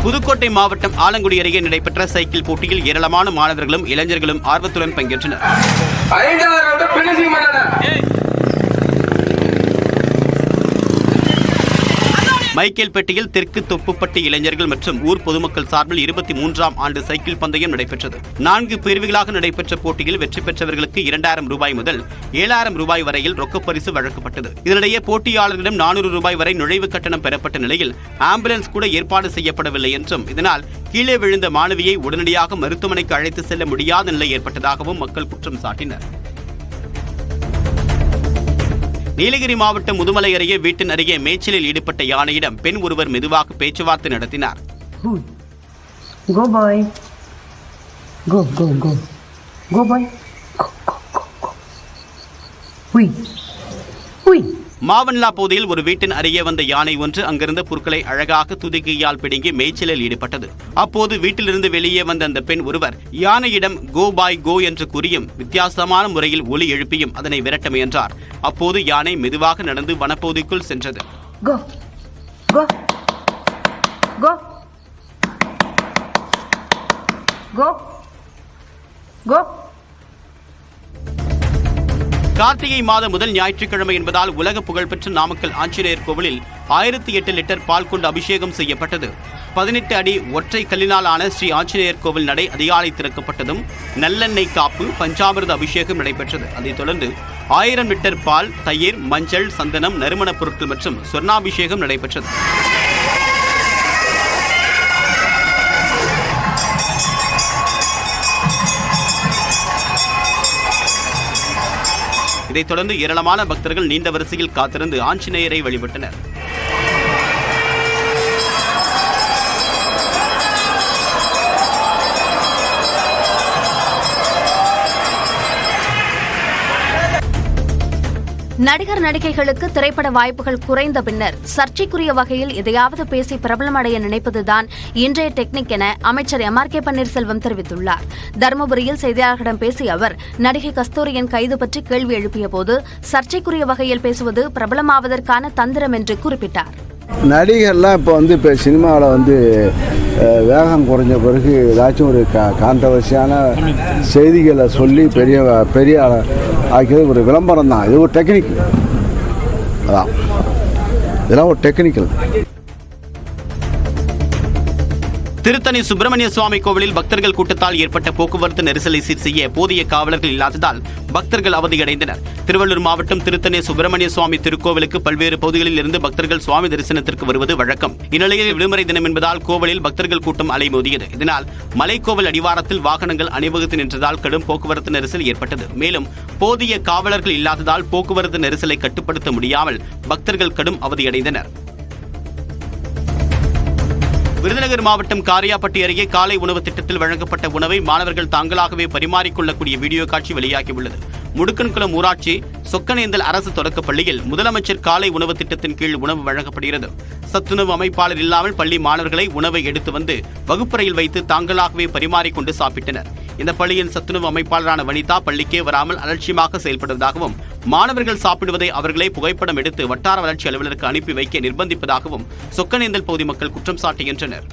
புதுக்கோட்டை மாவட்டம் ஆலங்குடி அருகே நடைபெற்ற சைக்கிள் போட்டியில் ஏராளமான மாணவர்களும் இளைஞர்களும் ஆர்வத்துடன் பங்கேற்றனர். மைக்கேல்பேட்டையில் தெற்கு தொப்புப்பட்டி இளைஞர்கள் மற்றும் ஊர் பொதுமக்கள் சார்பில் 23ஆம் ஆண்டு சைக்கிள் பந்தயம் நடைபெற்றது. 4 பிரிவுகளாக நடைபெற்ற போட்டியில் வெற்றி பெற்றவர்களுக்கு 2000 ரூபாய் முதல் 7000 ரூபாய் வரையில் ரொக்கப்பரிசு வழங்கப்பட்டது. இதனிடையே போட்டியாளர்களிடம் 400 ரூபாய் வரை நுழைவு கட்டணம் பெறப்பட்ட நிலையில் ஆம்புலன்ஸ் கூட ஏற்பாடு செய்யப்படவில்லை என்றும் இதனால் கீழே விழுந்த மாணவியை உடனடியாக மருத்துவமனைக்கு அழைத்து செல்ல முடியாத நிலை ஏற்பட்டதாகவும் மக்கள் குற்றம் சாட்டினர். நீலகிரி மாவட்டம் முதுமலை அருகே வீட்டின் அருகே மேய்ச்சலில் ஈடுபட்ட யானையிடம் பெண் ஒருவர் மெதுவாக பேச்சுவார்த்தை நடத்தினார். மாவன்லா பகுதியில் ஒரு வீட்டின் அருகே வந்த யானை ஒன்று அங்கிருந்த புற்களை அழகாக துதிக்கையால் பிடுங்கி மேய்ச்சலில் ஈடுபட்டது. அப்போது வீட்டிலிருந்து வெளியே வந்த அந்த பெண் ஒருவர் யானையிடம் கோ பாய் கோ என்று கூறியும் வித்தியாசமான முறையில் ஒலி எழுப்பியும் அதனை விரட்ட முயன்றார். அப்போது யானை மெதுவாக நடந்து வனப்பகுதிக்குள் சென்றது. கார்த்திகை மாதம் முதல் ஞாயிற்றுக்கிழமை என்பதால் உலக புகழ்பெற்ற நாமக்கல் ஆஞ்சநேயர் கோவிலில் 1008 லிட்டர் பால் கொண்டு அபிஷேகம் செய்யப்பட்டது. 18 அடி ஒற்றை கல்லினால் ஆன ஸ்ரீ ஆஞ்சநேயர் கோவில் நடை அதிகாலை திறக்கப்பட்டதும் நல்லெண்ணெய் காப்பு பஞ்சாமிர்த அபிஷேகம் நடைபெற்றது. அதைத் தொடர்ந்து 1000 லிட்டர் பால், தயிர், மஞ்சள், சந்தனம், நறுமணப் பொருட்கள் மற்றும் சொர்ணாபிஷேகம் நடைபெற்றது. இதைத் தொடர்ந்து ஏராளமான பக்தர்கள் நீண்ட வரிசையில் காத்திருந்து ஆஞ்சநேயரை வழிபட்டனர். நடிகர் நடிகைகளுக்கு திரைப்பட வாய்ப்புகள் குறைந்த பின்னர் சர்ச்சைக்குரிய வகையில் எதையாவது பேசி பிரபலமடைய நினைப்பதுதான் இன்றைய டெக்னிக் என அமைச்சர் MRK பன்னீர்செல்வம் தெரிவித்துள்ளார். தருமபுரியில் செய்தியாளர்களிடம் பேசிய அவர் நடிகை கஸ்தூரியின் கைது பற்றி கேள்வி எழுப்பிய போது சர்ச்சைக்குரிய வகையில் பேசுவது பிரபலமாவதற்கான தந்திரம் என்று குறிப்பிட்டார். நடிகர்லாம் இப்போ சினிமாவில் வேகம் குறைஞ்ச பிறகு ஏதாச்சும் ஒரு கான்ட்ரவர்சியான செய்திகளை சொல்லி பெரிய ஆக்கியது ஒரு விளம்பரம் தான். இது ஒரு டெக்னிக், அதான் இதெல்லாம் ஒரு டெக்னிக்கல். திருத்தணி சுப்பிரமணிய சுவாமி கோவிலில் பக்தர்கள் கூட்டத்தால் ஏற்பட்ட போக்குவரத்து நெரிசலை சீர் செய்ய போதிய காவலர்கள் இல்லாததால் பக்தர்கள் அவதியடைந்தனர். திருவள்ளூர் மாவட்டம் திருத்தணி சுப்பிரமணிய சுவாமி திருக்கோவிலுக்கு பல்வேறு பகுதிகளில் இருந்து பக்தர்கள் சுவாமி தரிசனத்திற்கு வருவது வழக்கம். இந்நிலையில் விடுமுறை தினம் என்பதால் கோவிலில் பக்தர்கள் கூட்டம் அலைமோதியது. இதனால் மலைக்கோவில் அடிவாரத்தில் வாகனங்கள் அணிவகுத்து நின்றதால் கடும் போக்குவரத்து நெரிசல் ஏற்பட்டது. மேலும் போதிய காவலர்கள் இல்லாததால் போக்குவரத்து நெரிசலை கட்டுப்படுத்த முடியாமல் பக்தர்கள் கடும் அவதியடைந்தனர். விருதுநகர் மாவட்டம் காரியாபட்டி அருகே காலை உணவு திட்டத்தில் வழங்கப்பட்ட உணவை மாணவர்கள் தாங்களாகவே பரிமாறிக்கொள்ளக்கூடிய வீடியோ காட்சி வெளியாகியுள்ளது. முடுக்கன்குளம் ஊராட்சி சொக்கனேந்தல் அரசு தொடக்கப் பள்ளியில் முதலமைச்சர் காலை உணவு திட்டத்தின் கீழ் உணவு வழங்கப்படுகிறது. சத்துணவு அமைப்பாளர் இல்லாமல் பள்ளி மாணவர்களை உணவை எடுத்து வந்து வகுப்பறையில் வைத்து தாங்களாகவே பரிமாறிக்கொண்டு சாப்பிட்டனர். இந்த பள்ளியின் சத்துணவு அமைப்பாளரான வனிதா பள்ளிக்கே வராமல் அலட்சியமாக செயல்படுவதாகவும் மாணவர்கள் சாப்பிடுவதை அவர்களே புகைப்படம் எடுத்து வட்டார வளர்ச்சி அலுவலருக்கு அனுப்பி வைக்க நிர்பந்திப்பதாகவும் சொக்கனேந்தல் பகுதி மக்கள் குற்றம் சாட்டுகின்றனர்.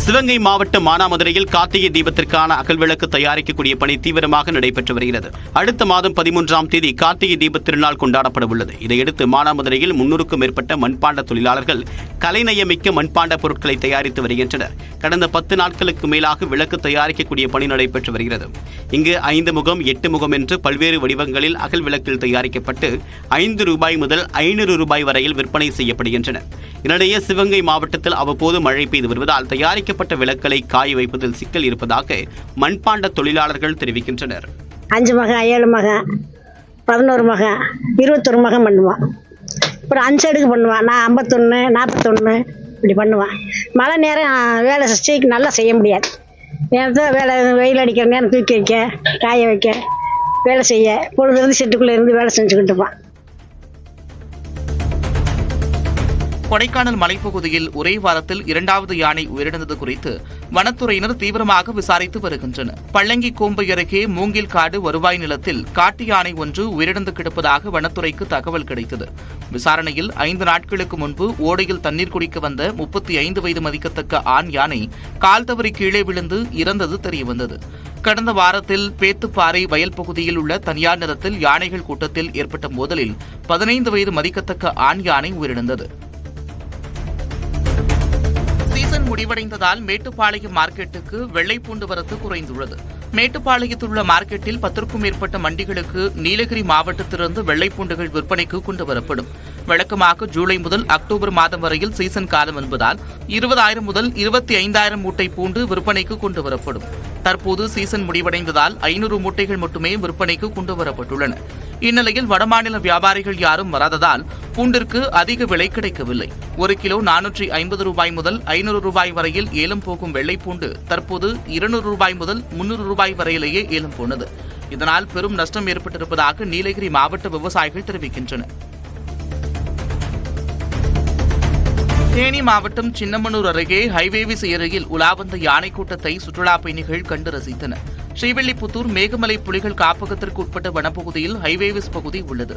சிவகங்கை மாவட்டம் மானாமதுரையில் கார்த்திகை தீபத்திற்கான அகல்விளக்கு தயாரிக்கக்கூடிய பணி தீவிரமாக நடைபெற்று வருகிறது. அடுத்த மாதம் 13ஆம் தேதி கார்த்திகை தீப திருநாள் கொண்டாடப்பட உள்ளது. இதையடுத்து மானாமதுரையில் 300க்கும் மேற்பட்ட மண்பாண்ட தொழிலாளர்கள் கலைநயமிக்க மண்பாண்ட பொருட்களை தயாரித்து வருகின்றனர். கடந்த 10 நாட்களுக்கு மேலாக விளக்கு தயாரிக்கக்கூடிய பணி நடைபெற்று வருகிறது. இங்கு 5 முகம் 8 முகம் என்று பல்வேறு வடிவங்களில் அகல் விளக்கில் தயாரிக்கப்பட்டு 5 ரூபாய் முதல் 500 ரூபாய் வரையில் விற்பனை செய்யப்படுகின்றன. இதனிடையே சிவகங்கை மாவட்டத்தில் அவ்வப்போது மழை பெய்து வருவதால் தயாரிக்கப்பட்ட விளக்குகளை காய வைப்பதில் சிக்கல் இருப்பதாக மண்பாண்ட தொழிலாளர்கள் தெரிவிக்கின்றனர். 5 மகன் 7 மகன் 11 மகன் 21 மகன் பண்ணுவான். அப்புறம் 5 அடுக்கு பண்ணுவான். நான் 51 41 இப்படி பண்ணுவான். மழை நேரம் வேலை சீக்கிரம் நல்லா செய்ய முடியாது. நேரத்தில் வேலை வெயில் அடிக்கிற நேரம் தூக்கி வைக்க காய வைக்க வேலை செய்ய பொழுது இருந்து செட்டுக்குள்ளே இருந்து வேலை செஞ்சுக்கிட்டுப்பான். கொடைக்கானல் மலைப்பகுதியில் ஒரே வாரத்தில் 2வது யானை உயிரிழந்தது குறித்து வனத்துறையினர் தீவிரமாக விசாரித்து வருகின்றனர். பள்ளங்கி கோம்பை அருகே மூங்கில் காடு வருவாய் நிலத்தில் காட்டு யானை ஒன்று உயிரிழந்து கிடப்பதாக வனத்துறைக்கு தகவல் கிடைத்தது. விசாரணையில் 5 நாட்களுக்கு முன்பு ஓடையில் தண்ணீர் குடிக்க வந்த 35 வயது மதிக்கத்தக்க ஆண் யானை கால் தவறி கீழே விழுந்து இறந்தது தெரியவந்தது. கடந்த வாரத்தில் பேத்துப்பாறை வயல் பகுதியில் உள்ள தனியார் நிலத்தில் யானைகள் கூட்டத்தில் ஏற்பட்ட மோதலில் 15 வயது மதிக்கத்தக்க ஆண் யானை உயிரிழந்தது. சீசன் முடிவடைந்ததால் மேட்டுப்பாளையம் மார்க்கெட்டுக்கு வெள்ளைப்பூண்டு வரத்து குறைந்துள்ளது. மேட்டுப்பாளையத்தில் உள்ள மார்க்கெட்டில் 10க்கும் மேற்பட்ட மண்டிகளுக்கு நீலகிரி மாவட்டத்திலிருந்து வெள்ளைப்பூண்டுகள் விற்பனைக்கு கொண்டு வரப்படும். வழக்கமாக ஜூலை முதல் அக்டோபர் மாதம் வரையில் சீசன் காலம் என்பதால் 20,000 முதல் 25,000 மூட்டை பூண்டு விற்பனைக்கு கொண்டு வரப்படும். தற்போது சீசன் முடிவடைந்ததால் 500 மூட்டைகள் மட்டுமே விற்பனைக்கு கொண்டு வரப்பட்டுள்ளன. இந்நிலையில் வடமாநில வியாபாரிகள் யாரும் வராததால் பூண்டிற்கு அதிக விலை கிடைக்கவில்லை. 1 கிலோ 450 ரூபாய் முதல் 500 ரூபாய் வரையில் ஏலம் போகும் வெள்ளைப்பூண்டு தற்போது 200 ரூபாய் முதல் 300 ரூபாய் வரையிலேயே ஏலம் போனது. இதனால் பெரும் நஷ்டம் ஏற்பட்டிருப்பதாக நீலகிரி மாவட்ட விவசாயிகள் தெரிவிக்கின்றனர். தேனி மாவட்டம் சின்னமனூர் அருகே ஹைவேவிஸ் ஏரியில் உலா வந்த யானை கூட்டத்தை சுற்றுலா பயணிகள் கண்டு ரசித்தனர். ஸ்ரீவில்லிபுத்தூர் மேகமலை புலிகள் காப்பகத்திற்கு உட்பட்ட வனப்பகுதியில் ஹைவேவிஸ் பகுதி உள்ளது.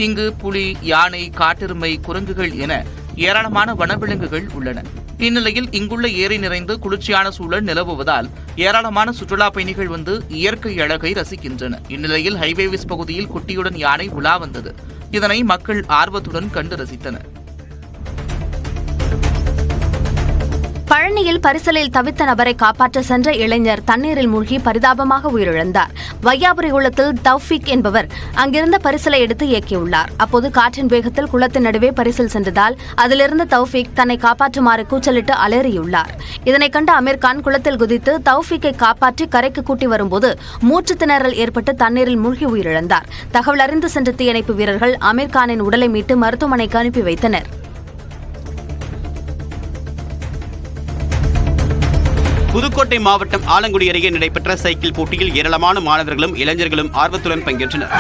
இங்கு புலி, யானை, காட்டெருமை, குரங்குகள் என ஏராளமான வனவிலங்குகள் உள்ளன. இந்நிலையில் இங்குள்ள ஏரி நிறைந்து குளிர்ச்சியான சூழல் நிலவுவதால் ஏராளமான சுற்றுலா பயணிகள் வந்து இயற்கை அழகை ரசிக்கின்றனர். இந்நிலையில் ஹைவேவிஸ் பகுதியில் குட்டியுடன் யானை உலா வந்தது. இதனை மக்கள் ஆர்வத்துடன் கண்டு ரசித்தனர். பழனியில் பரிசலில் தவித்த நபரை காப்பாற்ற சென்ற இளைஞர் தண்ணீரில் மூழ்கி பரிதாபமாக உயிரிழந்தார். வையாபுரி குளத்தில் தௌஃபிக் என்பவர் அங்கிருந்த பரிசலை எடுத்து இயக்கியுள்ளார். அப்போது காற்றின் வேகத்தில் குளத்தின் நடுவே பரிசல் சென்றதால் அதிலிருந்து தௌஃபிக் தன்னை காப்பாற்றுமாறு கூச்சலிட்டு அலறியுள்ளார். இதனை கண்ட அமீர்கான் குளத்தில் குதித்து தௌஃபிக்கை காப்பாற்றி கரைக்கு கூட்டி வரும்போது மூச்சு திணறல் ஏற்பட்டு தண்ணீரில் மூழ்கி உயிரிழந்தார். தகவல் அறிந்து சென்ற தீயணைப்பு வீரர்கள் அமீர்கானின் உடலை மீட்டு மருத்துவமனைக்கு அனுப்பி வைத்தனர். புதுக்கோட்டை மாவட்டம் ஆலங்குடி அருகே நடைபெற்ற சைக்கிள் போட்டியில் ஏராளமான மாணவர்களும் இளைஞர்களும் ஆர்வத்துடன் பங்கேற்றனர்.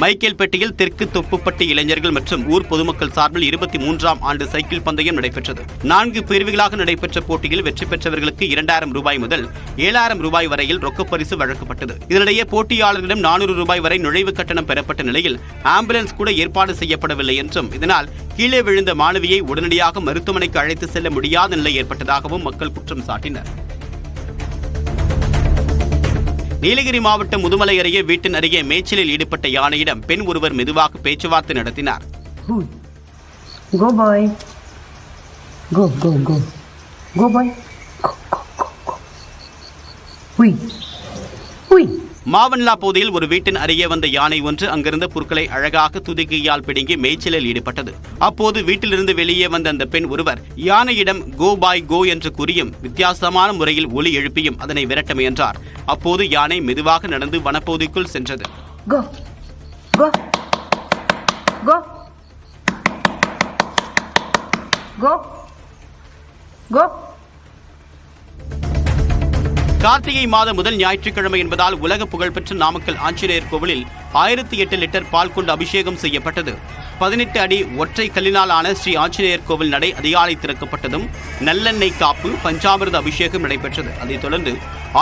மைக்கேல்பட்டியில் தெற்கு தொப்புப்பட்டி இளைஞர்கள் மற்றும் ஊர் பொதுமக்கள் சார்பில் 23ஆம் ஆண்டு சைக்கிள் பந்தயம் நடைபெற்றது. 4 பிரிவுகளாக நடைபெற்ற போட்டியில் வெற்றி பெற்றவர்களுக்கு 2,000 ரூபாய் முதல் 7,000 ரூபாய் வரையில் ரொக்கப்பரிசு வழங்கப்பட்டது. இதனிடையே போட்டியாளர்களிடம் 400 ரூபாய் வரை நுழைவு கட்டணம் பெறப்பட்ட நிலையில் ஆம்புலன்ஸ் கூட ஏற்பாடு செய்யப்படவில்லை என்றும் இதனால் கீழே விழுந்த மாணவியை உடனடியாக மருத்துவமனைக்கு அழைத்து செல்ல முடியாத நிலை ஏற்பட்டதாகவும் மக்கள் குற்றம் சாட்டினர். நீலகிரி மாவட்டம் முதுமலை அருகே வீட்டின் அருகே மேய்ச்சலில் ஈடுபட்ட யானையிடம் பெண் ஒருவர் மெதுவாக பேச்சுவார்த்தை நடத்தினார். Go boy. Go boy. Go. Hui. மாவன்லா பகுதியில் ஒரு வீட்டின் அருகே வந்த யானை ஒன்று அங்கிருந்த புற்களை அழகாக துதிக்கையால் பிடுங்கி மேய்ச்சலில் ஈடுபட்டது. அப்போது வீட்டிலிருந்து வெளியே வந்த அந்த பெண் ஒருவர் யானையிடம் கோ பாய் கோ என்று கூறியும் வித்தியாசமான முறையில் ஒலி எழுப்பியும் அதனை விரட்ட முயன்றார். அப்போது யானை மெதுவாக நடந்து வனப்பகுதிக்குள் சென்றது. Go. Go. Go. Go. Go. Karthigai மாதம் முதல் ஞாயிற்றுக்கிழமை என்பதால் உலக புகழ்பெற்ற நாமக்கல் ஆஞ்சநேயர் கோவிலில் 1008 லிட்டர் பால் கொண்டு அபிஷேகம் செய்யப்பட்டது. 18 அடி ஒற்றை கல்லினால் ஆன ஸ்ரீ ஆஞ்சநேயர் கோவில் நடை அதிகாலை திறக்கப்பட்டதும் நல்லெண்ணெய் காப்பு, பஞ்சாமிர்த அபிஷேகம் நடைபெற்றது. அதைத் தொடர்ந்து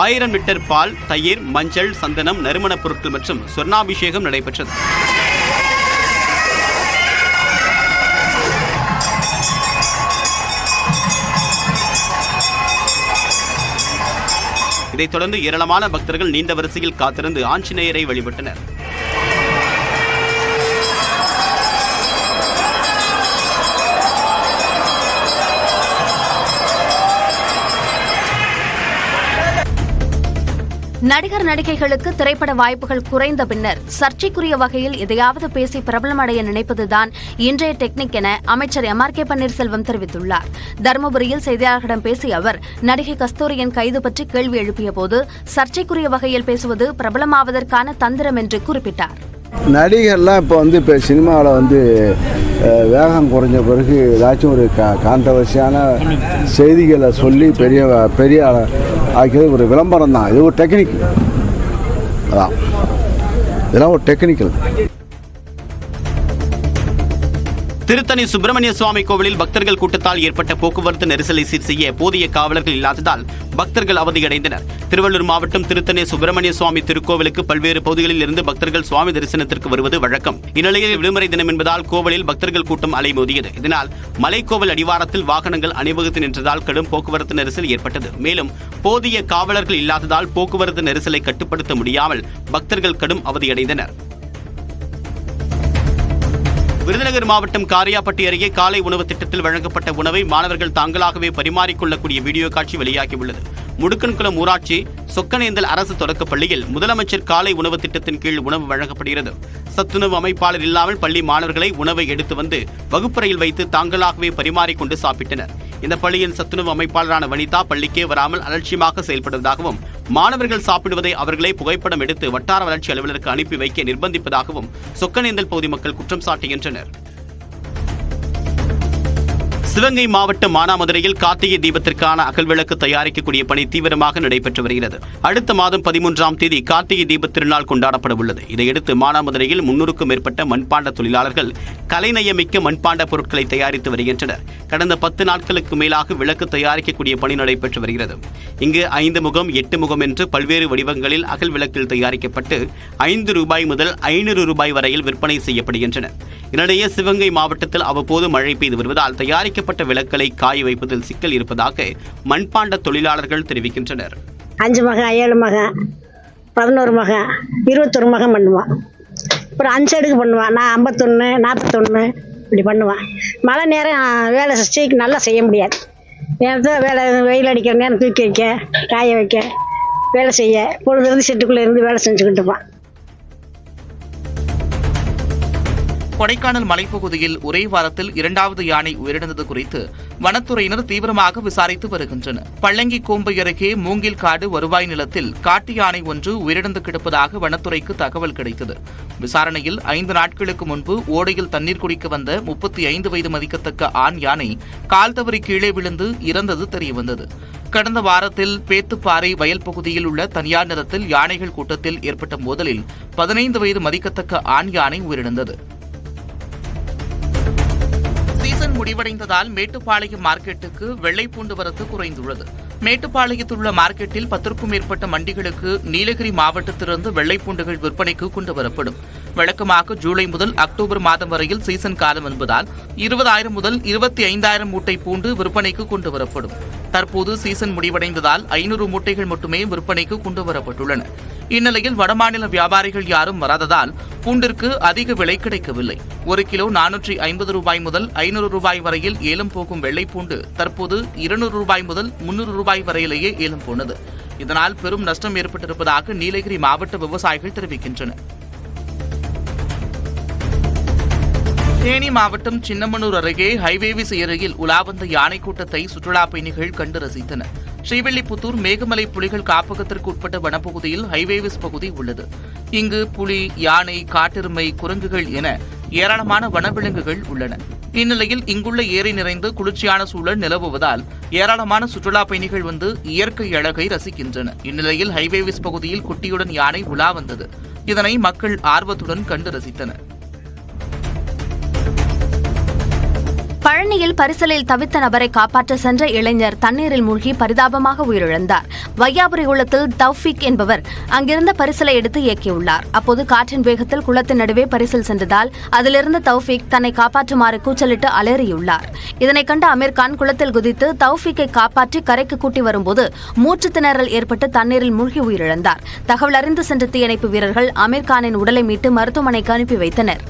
1000 லிட்டர் பால், தயிர், மஞ்சள், சந்தனம், நறுமணப் பொருட்கள் மற்றும் சொர்ணாபிஷேகம் நடைபெற்றது. இதைத் தொடர்ந்து ஏராளமான பக்தர்கள் நீண்ட வரிசையில் காத்திருந்து ஆஞ்சநேயரை வழிபட்டனர். நடிகர் நடிகைகளுக்கு திரைப்பட வாய்ப்புகள் குறைந்த பின்னர் சர்ச்சைக்குரிய வகையில் எதையாவது பேசி பிரபலமடைய நினைப்பதுதான் இன்றைய டெக்னிக் என அமைச்சர் MRK பன்னீர்செல்வம் தெரிவித்துள்ளார். தருமபுரியில் செய்தியாளர்களிடம் பேசிய அவர் நடிகை கஸ்தூரியின் கைது பற்றி கேள்வி எழுப்பிய போது சர்ச்சைக்குரிய வகையில் பேசுவது பிரபலமாவதற்கான தந்திரம் என்று குறிப்பிட்டார். நடிகர்லாம் இப்போ சினிமாவில் வேகம் குறைஞ்ச பிறகு ஏதாச்சும் ஒரு கான்ட்ரவர்சியான செய்திகளை சொல்லி பெரிய ஆக்கியது ஒரு விளம்பரம் தான். இது ஒரு டெக்னிக். அதான் இதெல்லாம் ஒரு டெக்னிக்கல். திருத்தணி சுப்பிரமணிய சுவாமி கோவிலில் பக்தர்கள் கூட்டத்தால் ஏற்பட்ட போக்குவரத்து நெரிசலை சீர் செய்ய போதிய காவலர்கள் இல்லாததால் பக்தர்கள் அவதியடைந்தனர். திருவள்ளூர் மாவட்டம் திருத்தணி சுப்பிரமணிய சுவாமி திருக்கோவிலுக்கு பல்வேறு பகுதிகளில் இருந்து பக்தர்கள் சுவாமி தரிசனத்திற்கு வருவது வழக்கம். இந்நிலையில் விடுமுறை தினம் என்பதால் கோவிலில் பக்தர்கள் கூட்டம் அலைமோதியது. இதனால் மலைக்கோவில் அடிவாரத்தில் வாகனங்கள் அணிவகுத்து நின்றதால் கடும் போக்குவரத்து நெரிசல் ஏற்பட்டது. மேலும் போதிய காவலர்கள் இல்லாததால் போக்குவரத்து நெரிசலை கட்டுப்படுத்த முடியாமல் பக்தர்கள் கடும் அவதியடைந்தனர். விருதுநகர் மாவட்டம் காரியாபட்டி அருகே காலை உணவு திட்டத்தில் வழங்கப்பட்ட உணவை மாணவர்கள் தாங்களாகவே பரிமாறிக்கொள்ளக்கூடிய வீடியோ காட்சி வெளியாகியுள்ளது. முடுக்கன்குளம் ஊராட்சி சொக்கனேந்தல் அரசு தொடக்கப் பள்ளியில் முதலமைச்சர் காலை உணவு திட்டத்தின் கீழ் உணவு வழங்கப்படுகிறது. சத்துணவு அமைப்பாளர் இல்லாமல் பள்ளி மாணவர்களை உணவை எடுத்து வந்து வகுப்பறையில் வைத்து தாங்களாகவே பரிமாறிக்கொண்டு சாப்பிட்டனர். இந்த பள்ளியின் சத்துணவு அமைப்பாளரான வனிதா பள்ளிக்கே வராமல் அலட்சியமாக செயல்படுவதாகவும் மாணவர்கள் சாப்பிடுவதை அவர்களே புகைப்படம் எடுத்து வட்டார வளர்ச்சி அலுவலருக்கு அனுப்பி வைக்க நிர்பந்திப்பதாகவும் சொக்கனேந்தல் பகுதி மக்கள் குற்றம் சாட்டுகின்றனர். சிவகங்கை மாவட்டம் மானாமதுரையில் கார்த்திகை தீபத்திற்கான அகல்விளக்கு தயாரிக்கக்கூடிய பணி தீவிரமாக நடைபெற்று வருகிறது. அடுத்த மாதம் 13ஆம் தேதி கார்த்திகை தீபத் திருநாள் கொண்டாடப்பட உள்ளது. இதையடுத்து மானாமதுரையில் 300க்கும் மேற்பட்ட மண்பாண்ட தொழிலாளர்கள் கலைநயமிக்க மண்பாண்ட பொருட்களை தயாரித்து வருகின்றனர். கடந்த 10 நாட்களுக்கு மேலாக விளக்கு தயாரிக்கக்கூடிய பணி நடைபெற்று வருகிறது. இங்கு 5 முகம் 8 முகம் என்று பல்வேறு வடிவங்களில் அகல் விளக்கில் தயாரிக்கப்பட்டு ₹5 முதல் ₹500 வரையில் விற்பனை செய்யப்படுகின்றன. இதனிடையே சிவகங்கை மாவட்டத்தில் அவ்வப்போது மழை பெய்து வருவதால் தயாரிக்கப்பட்ட விளக்குகளை காய வைப்பதில் சிக்கல் இருப்பதாக மண்பாண்ட தொழிலாளர்கள் தெரிவிக்கின்றனர். 5 மகன் 7 மகன் 11 மகன் 21 மகன் பண்ணுவான். அப்புறம் 5 அடுக்கு பண்ணுவான். நான் 51 41 இப்படி பண்ணுவான். மழை நேரம் வேலை ஸ்ட்ரைக் நல்லா செய்ய முடியாது. நேரத்தில் வேலை வெயில் அடிக்கிற நேரம் தூக்கி வைக்க காய வைக்க வேலை செய்ய பொழுது இருந்து செட்டுக்குள்ளே இருந்து வேலை செஞ்சுக்கிட்டு இருப்பான். கொடைக்கானல் மலைப்பகுதியில் ஒரே வாரத்தில் 2வது யானை உயிரிழந்தது குறித்து வனத்துறையினர் தீவிரமாக விசாரித்து வருகின்றனர். பள்ளங்கி கோம்பை அருகே மூங்கில் காடு வருவாய் நிலத்தில் காட்டு யானை ஒன்று உயிரிழந்து கிடப்பதாக வனத்துறைக்கு தகவல் கிடைத்தது. விசாரணையில் 5 நாட்களுக்கு முன்பு ஓடையில் தண்ணீர் குடிக்க வந்த 35 வயது மதிக்கத்தக்க ஆண் யானை கால் தவறி கீழே விழுந்து இறந்தது தெரியவந்தது. கடந்த வாரத்தில் பேத்துப்பாறை வயல் பகுதியில் உள்ள தனியார் நிலத்தில் யானைகள் கூட்டத்தில் ஏற்பட்ட மோதலில் 15 வயது மதிக்கத்தக்க ஆண் யானை உயிரிழந்தது. சீசன் முடிவடைந்ததால் மேட்டுப்பாளையம் மார்க்கெட்டுக்கு வெள்ளைப்பூண்டு வரத்து குறைந்துள்ளது. மேட்டுப்பாளையத்தில் உள்ள மார்க்கெட்டில் 10க்கும் மேற்பட்ட மண்டிகளுக்கு நீலகிரி மாவட்டத்திலிருந்து வெள்ளைப்பூண்டுகள் விற்பனைக்கு கொண்டு வரப்படும். வழக்கமாக ஜூலை முதல் அக்டோபர் மாதம் வரையில் சீசன் காலம் என்பதால் 20,000 முதல் 25,000 மூட்டை பூண்டு விற்பனைக்கு கொண்டு வரப்படும். தற்போது சீசன் முடிவடைந்ததால் 500 மூட்டைகள் மட்டுமே விற்பனைக்கு கொண்டு வரப்பட்டுள்ளன. இந்நிலையில் வடமாநில வியாபாரிகள் யாரும் வராததால் பூண்டிற்கு அதிக விலை கிடைக்கவில்லை. 1 கிலோ ₹450 முதல் ₹500 வரையில் ஏலம் போகும் வெள்ளைப்பூண்டு தற்போது ₹200 முதல் ₹300 வரையிலேயே ஏலம் போனது. இதனால் பெரும் நஷ்டம் ஏற்பட்டிருப்பதாக நீலகிரி மாவட்ட விவசாயிகள் தெரிவிக்கின்றனர். தேனி மாவட்டம் சின்னமனூர் அருகே ஹைவேவிஸ் ஏரியில் உலா வந்த யானை கூட்டத்தை சுற்றுலா பயணிகள் கண்டு ரசித்தனர். ஸ்ரீவில்லிபுத்தூர் மேகமலை புலிகள் காப்பகத்திற்கு உட்பட்ட வனப்பகுதியில் ஹைவேவிஸ் பகுதி உள்ளது. இங்கு புலி, யானை, காட்டெருமை, குரங்குகள் என ஏராளமான வனவிலங்குகள் உள்ளன. இந்நிலையில் இங்குள்ள ஏரி நிறைந்து குளிர்ச்சியான சூழல் நிலவுவதால் ஏராளமான சுற்றுலா பயணிகள் வந்து இயற்கை அழகை ரசிக்கின்றனர். இந்நிலையில் ஹைவேவிஸ் பகுதியில் குட்டியுடன் யானை உலா வந்தது. இதனை மக்கள் ஆர்வத்துடன் கண்டு ரசித்தனர். பழனியில் பரிசலில் தவித்த நபரை காப்பாற்ற சென்ற இளைஞர் தண்ணீரில் மூழ்கி பரிதாபமாக உயிரிழந்தார். வையாபுரி குளத்தில் தௌஃபிக் என்பவர் அங்கிருந்த பரிசலை எடுத்து இயக்கியுள்ளார். அப்போது காற்றின் வேகத்தில் குளத்தின் நடுவே பரிசல் சென்றதால் அதிலிருந்த தௌஃபிக் தன்னை காப்பாற்றுமாறு கூச்சலிட்டு அலறியுள்ளார். இதனை கண்ட அமீர்கான் குளத்தில் குதித்து தௌஃபிக்கை காப்பாற்றி கரைக்கு கூட்டி வரும்போது மூச்சு திணறல் ஏற்பட்டு தண்ணீரில் மூழ்கி உயிரிழந்தார். தகவல் அறிந்து சென்ற தீயணைப்பு வீரர்கள் அமீர்கானின் உடலை மீட்டு மருத்துவமனைக்கு அனுப்பி வைத்தனர்.